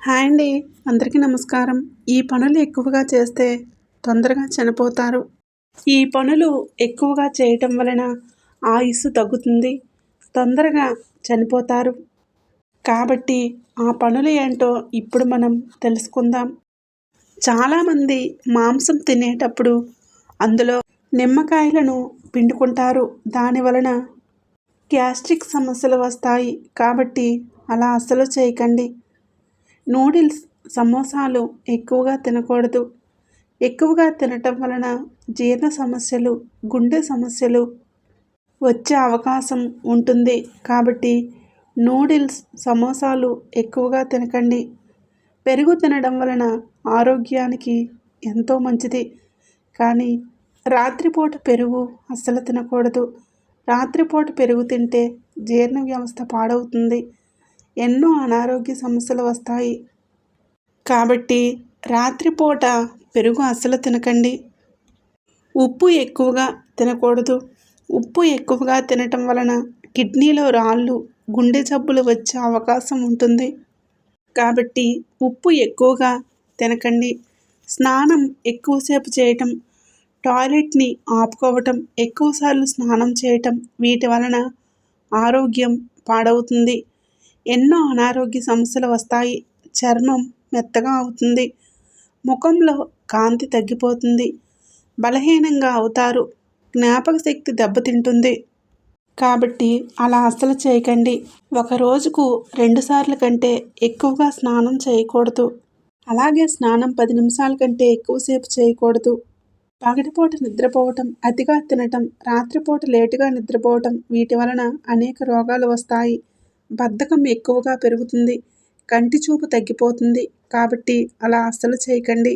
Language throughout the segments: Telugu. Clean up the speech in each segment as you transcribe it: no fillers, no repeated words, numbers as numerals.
హాయ్ అండి. అందరికీ నమస్కారం. ఈ పనులు ఎక్కువగా చేస్తే తొందరగా చనిపోతారు. ఈ పనులు ఎక్కువగా చేయటం వలన ఆయుస్సు తగ్గుతుంది. తొందరగా చనిపోతారు. కాబట్టి ఆ పనులు ఏంటో ఇప్పుడు మనం తెలుసుకుందాం. చాలామంది మాంసం తినేటప్పుడు అందులో నిమ్మకాయలను పిండుకుంటారు. దాని వలన గ్యాస్ట్రిక్ సమస్యలు వస్తాయి. కాబట్టి అలా అస్సలు చేయకండి. నూడిల్స్, సమోసాలు ఎక్కువగా తినకూడదు. ఎక్కువగా తినటం వలన జీర్ణ సమస్యలు, గుండె సమస్యలు వచ్చే అవకాశం ఉంటుంది. కాబట్టి నూడిల్స్, సమోసాలు ఎక్కువగా తినకండి. పెరుగు తినడం వలన ఆరోగ్యానికి ఎంతో మంచిది. కానీ రాత్రిపూట పెరుగు అస్సలు తినకూడదు. రాత్రిపూట పెరుగు తింటే జీర్ణ వ్యవస్థ పాడవుతుంది. ఎన్నో అనారోగ్య సమస్యలు వస్తాయి. కాబట్టి రాత్రిపూట పెరుగు అస్సలు తినకండి. ఉప్పు ఎక్కువగా తినకూడదు. ఉప్పు ఎక్కువగా తినటం వలన కిడ్నీలో రాళ్ళు, గుండె జబ్బులు వచ్చే అవకాశం ఉంటుంది. కాబట్టి ఉప్పు ఎక్కువగా తినకండి. స్నానం ఎక్కువసేపు చేయటం, టాయిలెట్ని ఆపుకోవటం, ఎక్కువసార్లు స్నానం చేయటం, వీటి వలన ఆరోగ్యం పాడవుతుంది. ఎన్నో అనారోగ్య సమస్యలు వస్తాయి. చర్మం మెత్తగా అవుతుంది. ముఖంలో కాంతి తగ్గిపోతుంది. బలహీనంగా అవుతారు. జ్ఞాపక శక్తి దెబ్బతింటుంది. కాబట్టి అలా అస్సలు చేయకండి. ఒక రోజుకు 2 సార్లు కంటే ఎక్కువగా స్నానం చేయకూడదు. అలాగే స్నానం 10 నిమిషాల కంటే ఎక్కువసేపు చేయకూడదు. పగటిపూట నిద్రపోవటం, అతిగా తినటం, రాత్రిపూట లేటుగా నిద్రపోవటం, వీటి వలన అనేక రోగాలు వస్తాయి. బద్ధకం ఎక్కువగా పెరుగుతుంది. కంటి చూపు తగ్గిపోతుంది. కాబట్టి అలా అస్సలు చేయకండి.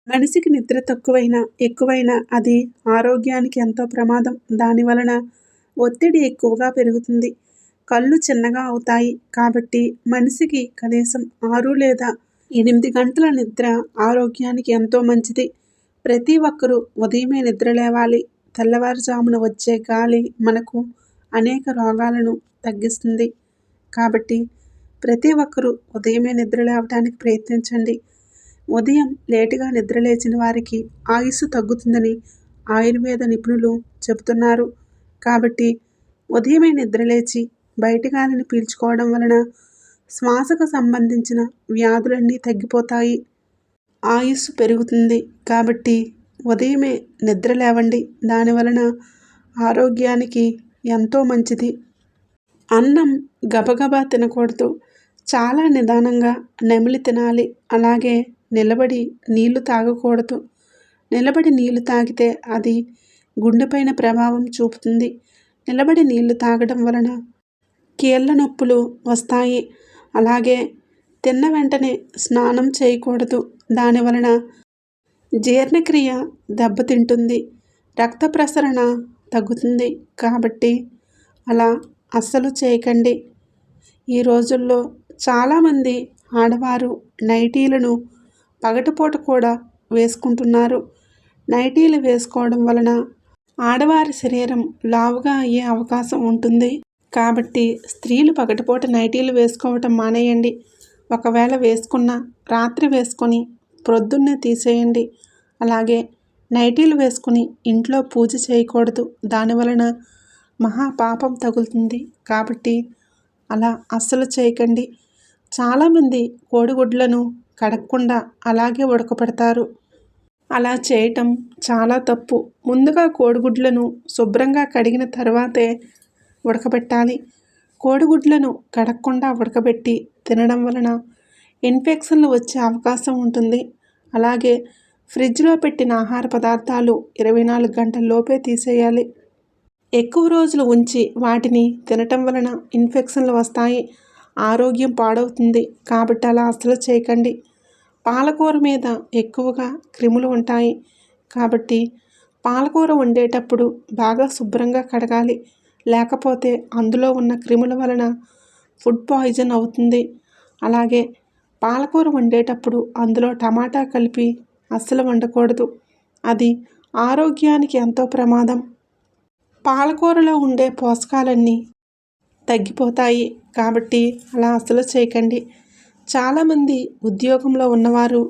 మనిషికి నిద్ర తక్కువైనా, ఎక్కువైనా అది ఆరోగ్యానికి ఎంతో ప్రమాదం. దానివలన ఒత్తిడి ఎక్కువగా పెరుగుతుంది. కళ్ళు చిన్నగా అవుతాయి. కాబట్టి మనిషికి కనీసం 6 లేదా 8 గంటల నిద్ర ఆరోగ్యానికి ఎంతో మంచిది. ప్రతి ఒక్కరూ ఉదయమే నిద్ర లేవాలి. తెల్లవారుజామున వచ్చే గాలి మనకు అనేక రోగాలను తగ్గిస్తుంది. కాబట్టి ప్రతి ఒక్కరూ ఉదయమే నిద్ర లేవటానికి ప్రయత్నించండి. ఉదయం లేటుగా నిద్ర లేచిన వారికి ఆయుస్సు తగ్గుతుందని ఆయుర్వేద నిపుణులు చెబుతున్నారు. కాబట్టి ఉదయమే నిద్రలేచి బయట గాలిని పీల్చుకోవడం వలన శ్వాసకు సంబంధించిన వ్యాధులన్నీ తగ్గిపోతాయి. ఆయుస్సు పెరుగుతుంది. కాబట్టి ఉదయమే నిద్ర లేవండి. దానివలన ఆరోగ్యానికి ఎంతో మంచిది. అన్నం గబగబా తినకూడదు. చాలా నిదానంగా నెమిలి తినాలి. అలాగే నిలబడి నీళ్లు తాగకూడదు. నిలబడి నీళ్లు తాగితే అది గుండెపైన ప్రభావం చూపుతుంది. నిలబడి నీళ్లు తాగడం వలన కీళ్ళ నొప్పులు వస్తాయి. అలాగే తిన్న వెంటనే స్నానం చేయకూడదు. దానివలన జీర్ణక్రియ దెబ్బతింటుంది. రక్త ప్రసరణ తగ్గుతుంది. కాబట్టి అలా అస్సలు చేయకండి. ఈ రోజుల్లో చాలామంది ఆడవారు నైటీలను పగటిపూట కూడా వేసుకుంటున్నారు. నైటీలు వేసుకోవడం వలన ఆడవారి శరీరం లావుగా అయ్యే అవకాశం ఉంటుంది. కాబట్టి స్త్రీలు పగటిపూట నైటీలు వేసుకోవటం మానేయండి. ఒకవేళ వేసుకున్నా రాత్రి వేసుకొని ప్రొద్దున్నే తీసేయండి. అలాగే నైటీలు వేసుకుని ఇంట్లో పూజ చేయకూడదు. దానివలన మహాపాపం తగులుతుంది. కాబట్టి అలా అస్సలు చేయకండి. చాలామంది కోడిగుడ్లను కడగకుండా అలాగే ఉడకపెడతారు. అలా చేయటం చాలా తప్పు. ముందుగా కోడిగుడ్లను శుభ్రంగా కడిగిన తర్వాతే ఉడకబెట్టాలి. కోడిగుడ్లను కడగకుండా ఉడకబెట్టి తినడం వలన ఇన్ఫెక్షన్లు వచ్చే అవకాశం ఉంటుంది. అలాగే ఫ్రిడ్జ్లో పెట్టిన ఆహార పదార్థాలు 24 గంటల్లోపే తీసేయాలి. ఎక్కువ రోజులు ఉంచి వాటిని తినటం వలన ఇన్ఫెక్షన్లు వస్తాయి. ఆరోగ్యం పాడవుతుంది. కాబట్టి అలా అస్సలు చేయకండి. పాలకూర మీద ఎక్కువగా క్రిములు ఉంటాయి. కాబట్టి పాలకూర వండేటప్పుడు బాగా శుభ్రంగా కడగాలి. లేకపోతే అందులో ఉన్న క్రిముల వలన ఫుడ్ పాయిజన్ అవుతుంది. అలాగే పాలకూర వండేటప్పుడు అందులో టమాటా కలిపి అస్సలు వండకూడదు. అది ఆరోగ్యానికి ఎంతో ప్రమాదం. పాలకూరలో ఉండే పోషకాలన్నీ తగ్గిపోతాయి. కాబట్టి అలా అస్సలు చేయకండి. చాలామంది ఉద్యోగంలో ఉన్నవారు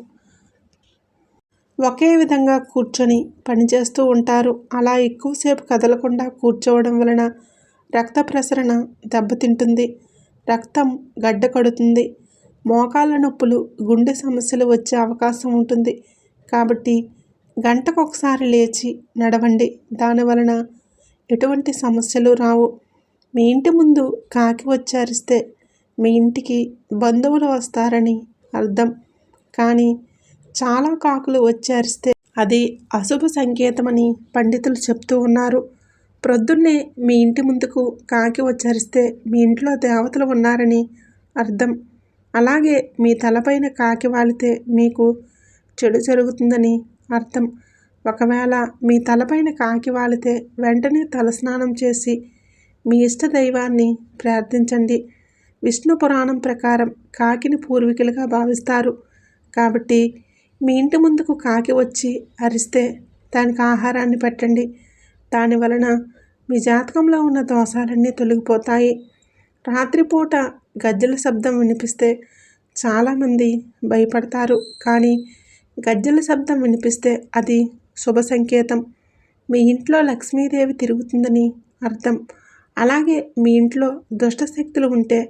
ఒకే విధంగా కూర్చొని పనిచేస్తూ ఉంటారు. అలా ఎక్కువసేపు కదలకుండా కూర్చోవడం వలన రక్త ప్రసరణ దెబ్బతింటుంది, రక్తం గడ్డ కడుతుంది, మోకాళ్ళ నొప్పులు, గుండె సమస్యలు వచ్చే అవకాశం ఉంటుంది. కాబట్టి గంటకొకసారి లేచి నడవండి. దానివలన ఎటువంటి సమస్యలు రావు. మీ ఇంటి ముందు కాకి వచ్చి అరిస్తే మీ ఇంటికి బంధువులు వస్తారని అర్థం. కానీ చాలా కాకులు వచ్చి అరిస్తే అది అశుభ సంకేతమని పండితులు చెప్తూ ఉన్నారు. ప్రొద్దున్నే మీ ఇంటి ముందుకు కాకి వచ్చి అరిస్తే మీ ఇంట్లో దేవతలు ఉన్నారని అర్థం. అలాగే మీ తలపైన కాకి వాలితే మీకు చెడు జరుగుతుందని అర్థం. ఒకవేళ మీ తలపైన కాకి వాలితే వెంటనే తలస్నానం చేసి మీ ఇష్ట దైవాన్ని ప్రార్థించండి. విష్ణు పురాణం ప్రకారం కాకిని పూర్వీకులుగా భావిస్తారు. కాబట్టి మీ ఇంటి ముందుకు కాకి వచ్చి అరిస్తే దానికి ఆహారాన్ని పెట్టండి. దానివలన మీ జాతకంలో ఉన్న దోషాలన్నీ తొలగిపోతాయి. రాత్రిపూట గజ్జెల శబ్దం వినిపిస్తే చాలామంది భయపడతారు. కానీ గజ్జెల శబ్దం వినిపిస్తే అది శుభ సంకేతం. మీ ఇంట్లో లక్ష్మీదేవి తిరుగుతుందని అర్థం. అలాగే మీ ఇంట్లో దుష్టశక్తులు ఉంటే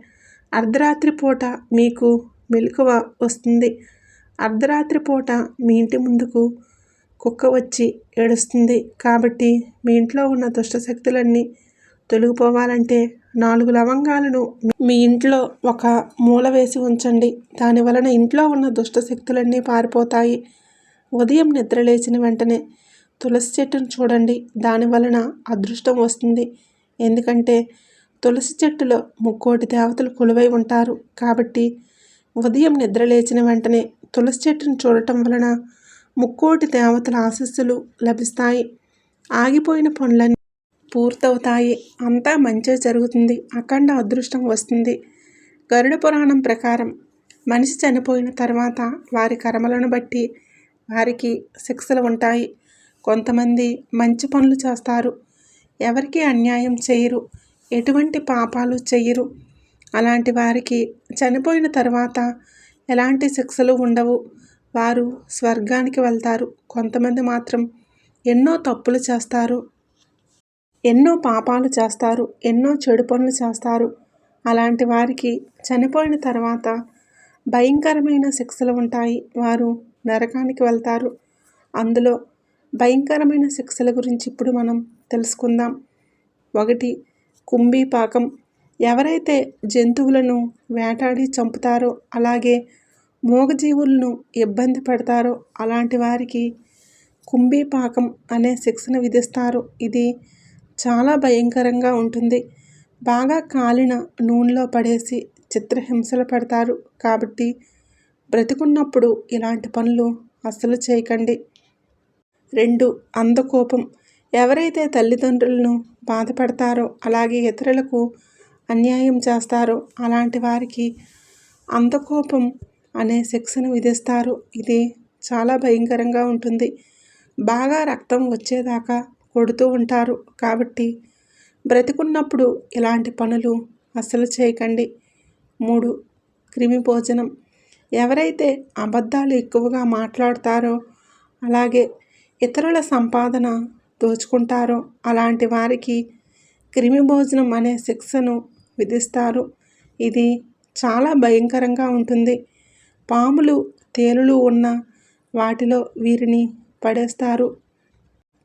అర్ధరాత్రి పూట మీకు మెలకువ వస్తుంది. అర్ధరాత్రి పూట మీ ఇంటి ముందుకు కుక్క వచ్చి ఏడుస్తుంది. కాబట్టి మీ ఇంట్లో ఉన్న దుష్టశక్తులన్నీ తొలగిపోవాలంటే 4 లవంగాలను మీ ఇంట్లో ఒక మూల వేసి ఉంచండి. దానివలన ఇంట్లో ఉన్న దుష్టశక్తులన్నీ పారిపోతాయి. ఉదయం నిద్రలేచిన వెంటనే తులసి చెట్టును చూడండి. దానివలన అదృష్టం వస్తుంది. ఎందుకంటే తులసి చెట్టులో 3 దేవతలు కొలువై ఉంటారు. కాబట్టి ఉదయం నిద్రలేచిన వెంటనే తులసి చెట్టును చూడటం వలన 3 దేవతల ఆశీస్సులు లభిస్తాయి. ఆగిపోయిన పనులన్నీ పూర్తవుతాయి. అంతా మంచి జరుగుతుంది. అఖండ అదృష్టం వస్తుంది. గరుడ పురాణం ప్రకారం మనిషి చనిపోయిన తర్వాత వారి కర్మలను బట్టి వారికి శిక్షలు ఉంటాయి. కొంతమంది మంచి పనులు చేస్తారు, ఎవరికి అన్యాయం చేయరు, ఎటువంటి పాపాలు చేయరు. అలాంటి వారికి చనిపోయిన తర్వాత ఎలాంటి శిక్షలు ఉండవు. వారు స్వర్గానికి వెళ్తారు. కొంతమంది మాత్రం ఎన్నో తప్పులు చేస్తారు, ఎన్నో పాపాలు చేస్తారు, ఎన్నో చెడు పనులు చేస్తారు. అలాంటి వారికి చనిపోయిన తర్వాత భయంకరమైన శిక్షలు ఉంటాయి. వారు నరకానికి వెళ్తారు. అందులో భయంకరమైన శిక్షల గురించి ఇప్పుడు మనం తెలుసుకుందాం. 1. కుంభీపాకం. ఎవరైతే జంతువులను వేటాడి చంపుతారో, అలాగే మూగజీవులను ఇబ్బంది పెడతారో అలాంటి వారికి కుంభీపాకం అనే శిక్షను విధిస్తారు. ఇది చాలా భయంకరంగా ఉంటుంది. బాగా కాలిన నూనెలో పడేసి చిత్రహింసలు పెడతారు. కాబట్టి బ్రతికున్నప్పుడు ఇలాంటి పనులు అస్సలు చేయకండి. 2. అంధకోపం. ఎవరైతే తల్లిదండ్రులను బాధ పెడతారో, అలాగే ఇతరులకు అన్యాయం చేస్తారో అలాంటి వారికి అంధకోపం అనే శిక్షను విధిస్తారు. ఇది చాలా భయంకరంగా ఉంటుంది. బాగా రక్తం వచ్చేదాకా కొడుతూ ఉంటారు. కాబట్టి బ్రతికున్నప్పుడు ఇలాంటి పనులు అస్సలు చేయకండి. 3. క్రిమి భోజనం. ఎవరైతే అబద్ధాలు ఎక్కువగా మాట్లాడతారో, అలాగే ఇతరుల సంపాదన దోచుకుంటారో అలాంటి వారికి క్రిమి భోజనం అనే శిక్షను విధిస్తారు. ఇది చాలా భయంకరంగా ఉంటుంది. పాములు, తేలులు ఉన్న వాటిలో వీరిని పడేస్తారు.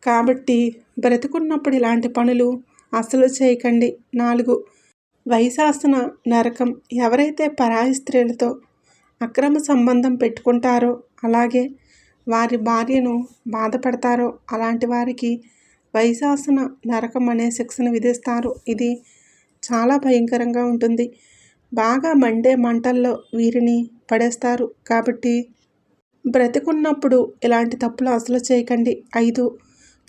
కాబట్టి బ్రతికున్నప్పుడు ఇలాంటి పనులు అస్సలు చేయకండి. 4. వైశాసన నరకం. ఎవరైతే పరాయి స్త్రీలతో అక్రమ సంబంధం పెట్టుకుంటారో, అలాగే వారి భార్యను బాధపడతారో అలాంటి వారికి వైశాసన నరకం అనే శిక్షను విధిస్తారు. ఇది చాలా భయంకరంగా ఉంటుంది. బాగా మండే మంటల్లో వీరిని పడేస్తారు. కాబట్టి బ్రతికున్నప్పుడు ఇలాంటి తప్పులు అసలు చేయకండి. 5.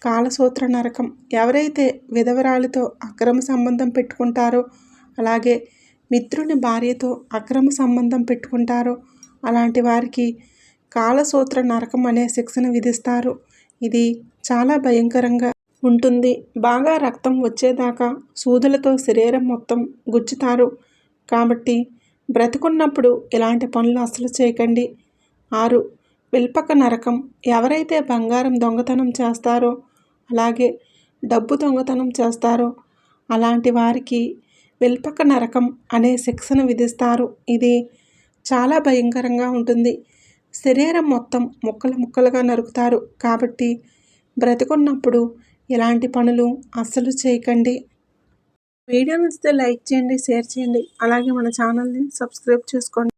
కాలసూత్ర నరకం. ఎవరైతే విధవరాలితో అక్రమ సంబంధం పెట్టుకుంటారో, అలాగే మిత్రుని భార్యతో అక్రమ సంబంధం పెట్టుకుంటారో అలాంటి వారికి కాలసూత్ర నరకం అనే శిక్షను విధిస్తారు. ఇది చాలా భయంకరంగా ఉంటుంది. బాగా రక్తం వచ్చేదాకా సూదులతో శరీరం మొత్తం గుచ్చుతారు. కాబట్టి బ్రతికున్నప్పుడు ఇలాంటి పనులు అస్సలు చేయకండి. 6. విల్పక నరకం. ఎవరైతే బంగారం దొంగతనం చేస్తారో, అలాగే డబ్బు దొంగతనం చేస్తారో అలాంటి వారికి విల్పక నరకం అనే శిక్షను విధిస్తారు. ఇది చాలా భయంకరంగా ఉంటుంది. శరీరం మొత్తం ముక్కలు ముక్కలుగా నరుకుతారు. కాబట్టి బ్రతికున్నప్పుడు ఇలాంటి పనులు అస్సలు చేయకండి. వీడియో నచ్చితే లైక్ చేయండి, షేర్ చేయండి. అలాగే మన ఛానల్ని సబ్స్క్రైబ్ చేసుకోండి.